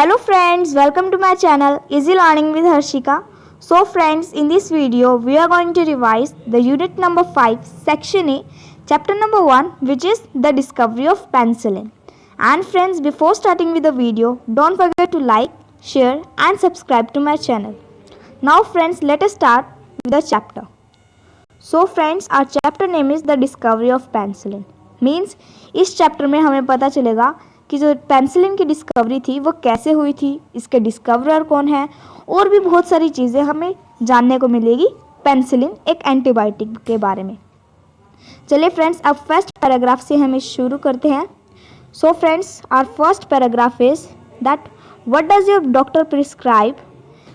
Hello friends, welcome to my channel Easy Learning with Harshika. So friends, in this video we are going to revise the unit number 5 section A chapter number 1, which is the discovery of penicillin. And friends, before starting with the video, don't forget to like, share and subscribe to my channel. Now friends, let us start with the chapter. So friends, our chapter name is the discovery of penicillin. Means इस chapter में हमें पता चलेगा कि जो penicillin की discovery थी वो कैसे हुई थी, इसके डिस्कवरर कौन है और भी बहुत सारी चीज़ें हमें जानने को मिलेगी पेनिसिलिन एक एंटीबायोटिक के बारे में। चलिए फ्रेंड्स, अब फर्स्ट पैराग्राफ से हमें शुरू करते हैं। So friends, our first paragraph is that what does your doctor prescribe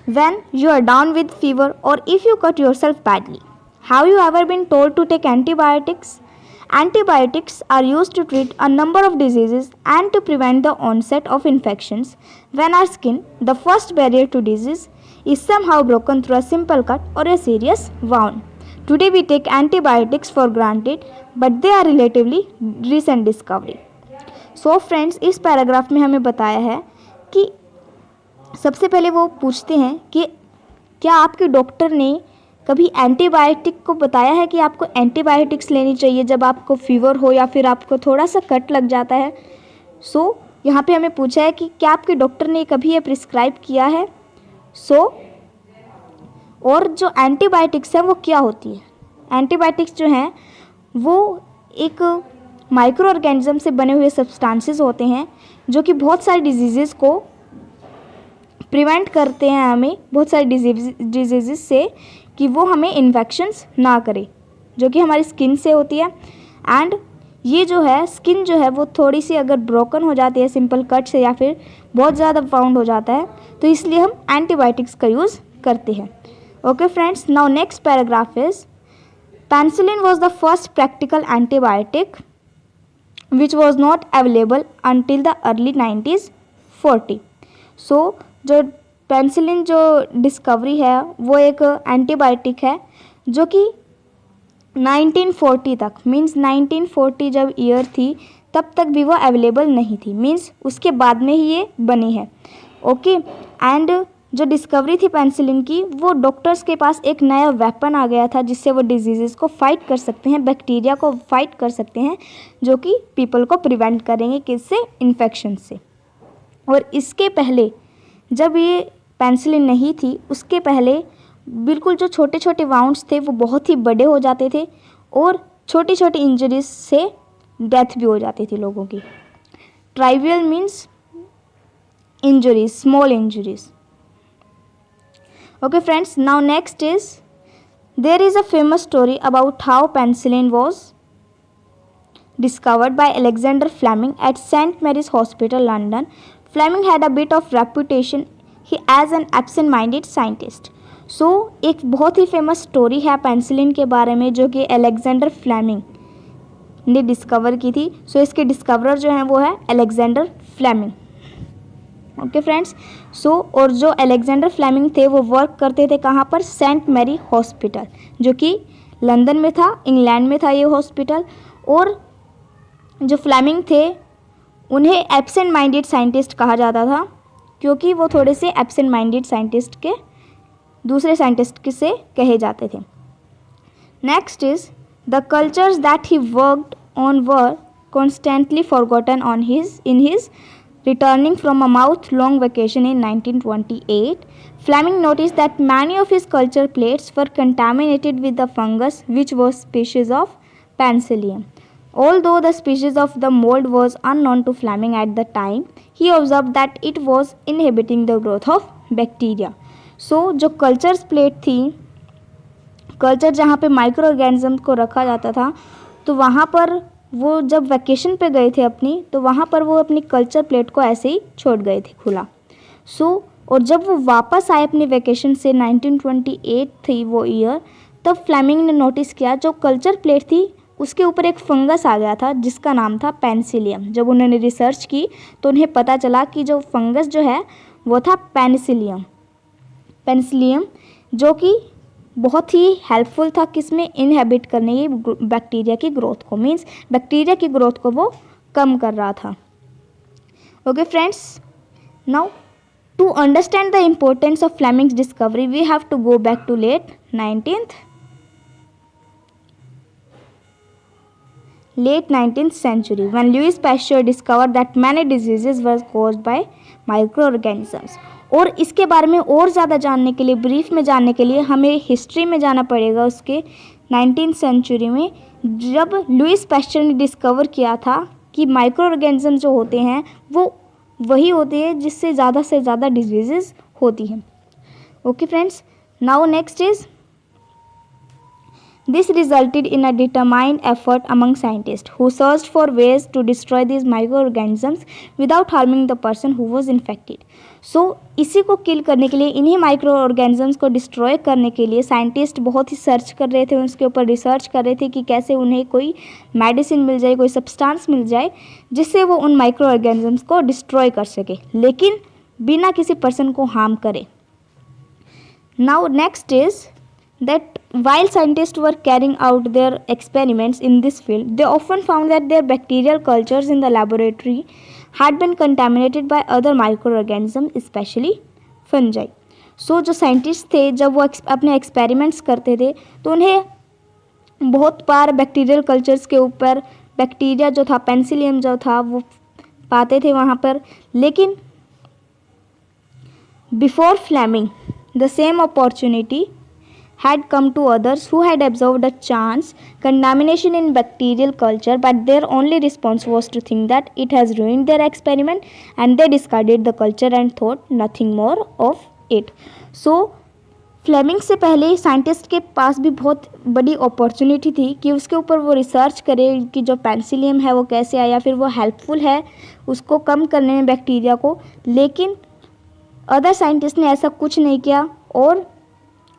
when you are down with fever और if you cut yourself badly? Have you ever been told to take antibiotics? Antibiotics are used to treat a number of diseases and to prevent the onset of infections when our skin, the first barrier to disease, is somehow broken through a simple cut or a serious wound. Today we take antibiotics for granted, but they are relatively recent discovery. So friends, इस paragraph में हमें बताया है कि सबसे पहले वो पूछते हैं कि क्या आपके डॉक्टर ने कभी एंटीबायोटिक को बताया है कि आपको एंटीबायोटिक्स लेनी चाहिए जब आपको फीवर हो या फिर आपको थोड़ा सा कट लग जाता है। सो यहाँ पे हमें पूछा है कि क्या आपके डॉक्टर ने कभी ये प्रिस्क्राइब किया है। और जो एंटीबायोटिक्स है वो क्या होती है? एंटीबायोटिक्स जो हैं वो एक माइक्रो ऑर्गेनिज्म से बने हुए सब्सटेंसेस होते हैं जो कि बहुत सारी डिजीज़ को प्रिवेंट करते हैं, हमें बहुत सारी डिजीज़ से कि वो हमें इन्फेक्शंस ना करे, जो कि हमारी स्किन से होती है। एंड ये जो है स्किन जो है वो थोड़ी सी अगर ब्रोकन हो जाती है सिंपल कट से या फिर बहुत ज़्यादा वाउंड हो जाता है, तो इसलिए हम एंटीबायोटिक्स का यूज़ करते हैं। Okay friends, now next paragraph is penicillin was the first practical antibiotic which was not available until the early 1940। सो जो पेनिसिलिन जो डिस्कवरी है वो एक एंटीबायोटिक है जो कि 1940 तक, मींस 1940 जब ईयर थी तब तक भी वो अवेलेबल नहीं थी, मींस उसके बाद में ही ये बनी है। ओके, एंड जो डिस्कवरी थी पेनिसिलिन की, वो डॉक्टर्स के पास एक नया वेपन आ गया था जिससे वो डिजीज़ को फाइट कर सकते हैं, बैक्टीरिया को फाइट कर सकते हैं, जो कि पीपल को प्रिवेंट करेंगे किससे? इन्फेक्शन से। और इसके पहले जब ये पेनिसिलिन नहीं थी, उसके पहले बिल्कुल जो छोटे छोटे वाउंड्स थे वो बहुत ही बड़े हो जाते थे और छोटी छोटी इंजरीज से डेथ भी हो जाती थी लोगों की। Trivial means injuries, small injuries. Okay friends, now next is there is a famous story about how penicillin was discovered by Alexander Fleming at St. Mary's Hospital, London. Fleming had a bit of reputation as an absent-minded scientist. So एक बहुत ही famous story है penicillin के बारे में जो कि Alexander Fleming ने discover की थी। सो इसके डिस्कवरर जो हैं वो है अलेक्जेंडर फ्लेमिंग। ओके फ्रेंड्स, और जो अलेक्जेंडर फ्लेमिंग थे वो वर्क करते थे कहाँ पर? सेंट मैरी हॉस्पिटल, जो कि लंदन में था, इंग्लैंड में था ये हॉस्पिटल। और जो फ्लेमिंग थे उन्हें एब्सेंट माइंडेड साइंटिस्ट कहा जाता था क्योंकि वो थोड़े से एब्सेंट माइंडेड साइंटिस्ट के दूसरे साइंटिस्ट से कहे जाते थे। Next is the cultures that he worked on were constantly forgotten in his returning from a mouth long vacation in 1928. Fleming noticed that many of his culture plates were contaminated with the fungus which was species of Penicillium. Although the species of the mold was unknown to Fleming at the time, he observed that it was inhibiting the growth of bacteria. So जो culture plate थी, culture जहाँ पे micro organism को रखा जाता था, तो वहाँ पर वो जब वैकेशन पे गए थे अपनी, तो वहाँ पर वो अपनी कल्चर प्लेट को ऐसे ही छोड़ गए थे खुला। और जब वो वापस आए अपनी वैकेशन से, 1928 थी वो ईयर, तब फ्लेमिंग ने नोटिस किया जो कल्चर प्लेट थी उसके ऊपर एक फंगस आ गया था जिसका नाम था पेनिसिलियम। जब उन्होंने रिसर्च की तो उन्हें पता चला कि जो फंगस जो है वो था पेनिसिलियम, जो कि बहुत ही हेल्पफुल था किसमें? इनहेबिट करने की बैक्टीरिया की ग्रोथ को, मींस बैक्टीरिया की ग्रोथ को वो कम कर रहा था। Okay friends, now To understand the importance of Fleming's discovery, we have to go back to late 19th century when Louis Pasteur discovered that many diseases were caused by microorganisms. और इसके बारे में और ज़्यादा जानने के लिए, ब्रीफ में जानने के लिए हमें हिस्ट्री में जाना पड़ेगा उसके 19th सेंचुरी में, जब लुइस पैस्चर ने डिस्कवर किया था कि माइक्रो ऑर्गेनिज्म जो होते हैं वो वही होते हैं जिससे ज़्यादा से ज़्यादा डिजीज़ होती हैं. Okay friends, now next is this resulted in a determined effort among scientists who searched for ways to destroy these microorganisms without harming the person who was infected. So इसी को किल करने के लिए, इन्हीं माइक्रो ऑर्गेनिजम्स को destroy करने के लिए साइंटिस्ट बहुत ही सर्च कर रहे थे, उसके ऊपर रिसर्च कर रहे थे कि कैसे उन्हें कोई मेडिसिन मिल जाए, कोई सब्सटेंस मिल जाए जिससे वो उन माइक्रो ऑर्गेनिजम्स को डिस्ट्रॉय कर सके, लेकिन बिना किसी पर्सन को हार्म करे. Now next is that while scientists were carrying out their experiments in this field, they often found that their bacterial cultures in the laboratory had been contaminated by other microorganisms, especially fungi. So जो scientist थे जब वो अपने experiments करते थे तो उन्हें बहुत बार बैक्टीरियल कल्चर्स के ऊपर बैक्टीरिया जो था, पेनिसिलियम जो था, वो पाते थे वहाँ पर. लेकिन before Fleming the same opportunity had come to others who had observed a chance contamination in bacterial culture, but their only response was to think that it has ruined their experiment, and they discarded the culture and thought nothing more of it. So Fleming से पहले scientist के पास भी बहुत बड़ी opportunity थी कि उसके ऊपर वो रिसर्च करे कि जो पेनिसिलियम है वो कैसे आया, फिर वो हेल्पफुल है उसको कम करने में बैक्टीरिया को. लेकिन अदर साइंटिस्ट ने ऐसा कुछ नहीं किया और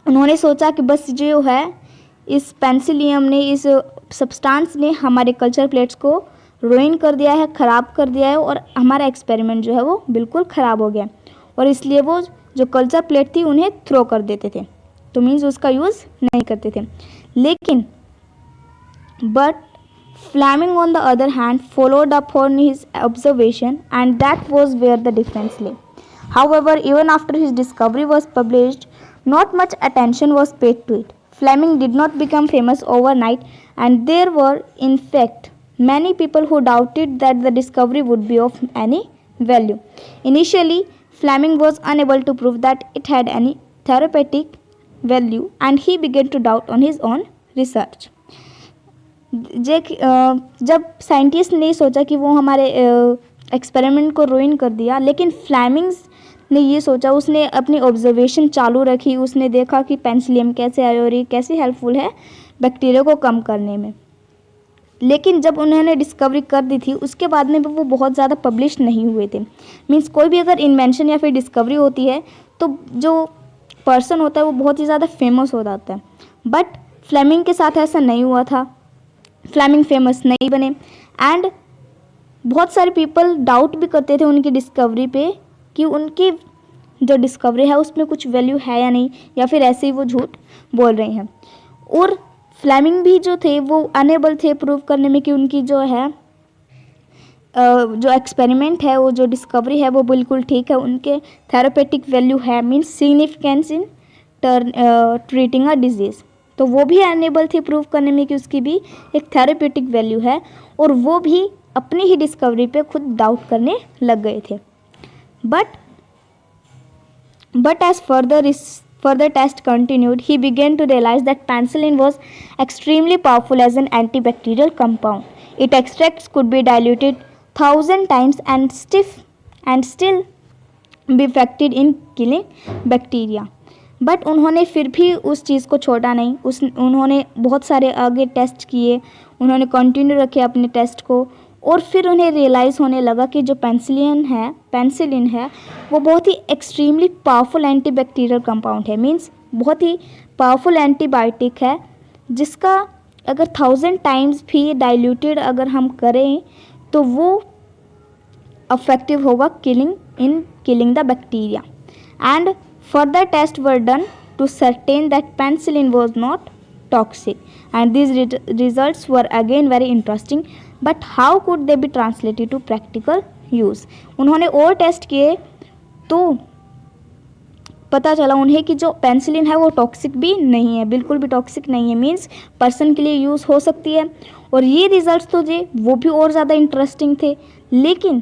उन्होंने सोचा कि बस जो है इस पेनिसिलियम ने, इस सब्सटेंस ने हमारे कल्चर प्लेट्स को रुइन कर दिया है, ख़राब कर दिया है और हमारा एक्सपेरिमेंट जो है वो बिल्कुल ख़राब हो गया, और इसलिए वो जो कल्चर प्लेट थी उन्हें थ्रो कर देते थे, तो मीन्स उसका यूज़ नहीं करते थे. लेकिन but Fleming on the other hand followed up on his observation and that was where the difference lay. However even after his discovery was published, not much attention was paid to it. Fleming did not become famous overnight, and there were, in fact, many people who doubted that the discovery would be of any value. Initially, Fleming was unable to prove that it had any therapeutic value, and he began to doubt on his own research. जब scientist ने सोचा कि वो हमारे experiment को ruin कर दिया, लेकिन फ्लेमिंग्स ने ये सोचा, उसने अपनी ऑब्जर्वेशन चालू रखी, उसने देखा कि पेनिसिलियम कैसे आया और ये कैसे हेल्पफुल है बैक्टीरिया को कम करने में. लेकिन जब उन्होंने डिस्कवरी कर दी थी उसके बाद में वो बहुत ज़्यादा पब्लिश नहीं हुए थे. मीन्स कोई भी अगर इन्वेंशन या फिर डिस्कवरी होती है तो जो पर्सन होता है वो बहुत ही ज़्यादा फेमस हो जाता है, बट फ्लेमिंग के साथ ऐसा नहीं हुआ था. फ्लेमिंग फेमस नहीं बने एंड बहुत सारे पीपल डाउट भी करते थे उनकी डिस्कवरी पे कि उनकी जो डिस्कवरी है उसमें कुछ वैल्यू है या नहीं, या फिर ऐसे ही वो झूठ बोल रहे हैं. और फ्लेमिंग भी जो थे वो अनेबल थे प्रूव करने में कि उनकी जो है जो एक्सपेरिमेंट है, वो जो डिस्कवरी है वो बिल्कुल ठीक है, उनके थेरापेटिक वैल्यू है, means significance in treating a disease. तो वो भी अनेबल थे प्रूव करने में कि उसकी भी एक थेरापेटिक वैल्यू है, और वो भी अपनी ही डिस्कवरी पे खुद डाउट करने लग गए थे. But as further test continued, he began to realize that penicillin was extremely powerful as an antibacterial compound. Its extracts could be diluted 1,000 times and still be effective in killing bacteria. But उन्होंने फिर भी उस चीज़ को छोड़ा नहीं. उन्होंने बहुत सारे आगे टेस्ट किए, उन्होंने कंटिन्यू रखे अपने टेस्ट को, और फिर उन्हें रियलाइज़ होने लगा कि जो पेनिसिलिन है वो बहुत ही एक्सट्रीमली पावरफुल एंटीबैक्टीरियल कंपाउंड है. मींस बहुत ही पावरफुल एंटीबायोटिक है जिसका अगर 1000 टाइम्स भी डाइल्यूटेड अगर हम करें तो वो इफेक्टिव होगा killing the bacteria. And further tests were done to certain that penicillin was not toxic, and these results were again very interesting, but how could they be translated to practical use? उन्होंने और test किए तो पता चला उन्हें कि जो penicillin है वो टॉक्सिक भी नहीं है, बिल्कुल भी टॉक्सिक नहीं है, मीन्स पर्सन के लिए यूज़ हो सकती है। और ये रिजल्ट्स तो जे वो भी और ज़्यादा इंटरेस्टिंग थे, लेकिन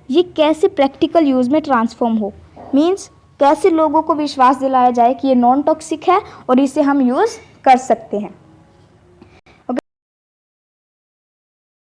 ये कैसे प्रैक्टिकल यूज़ में ट्रांसफॉर्म हो, मीन्स कैसे लोगों को विश्वास दिलाया जाए कि ये नॉन टॉक्सिक है और इसे हम यूज़ कर सकते हैं।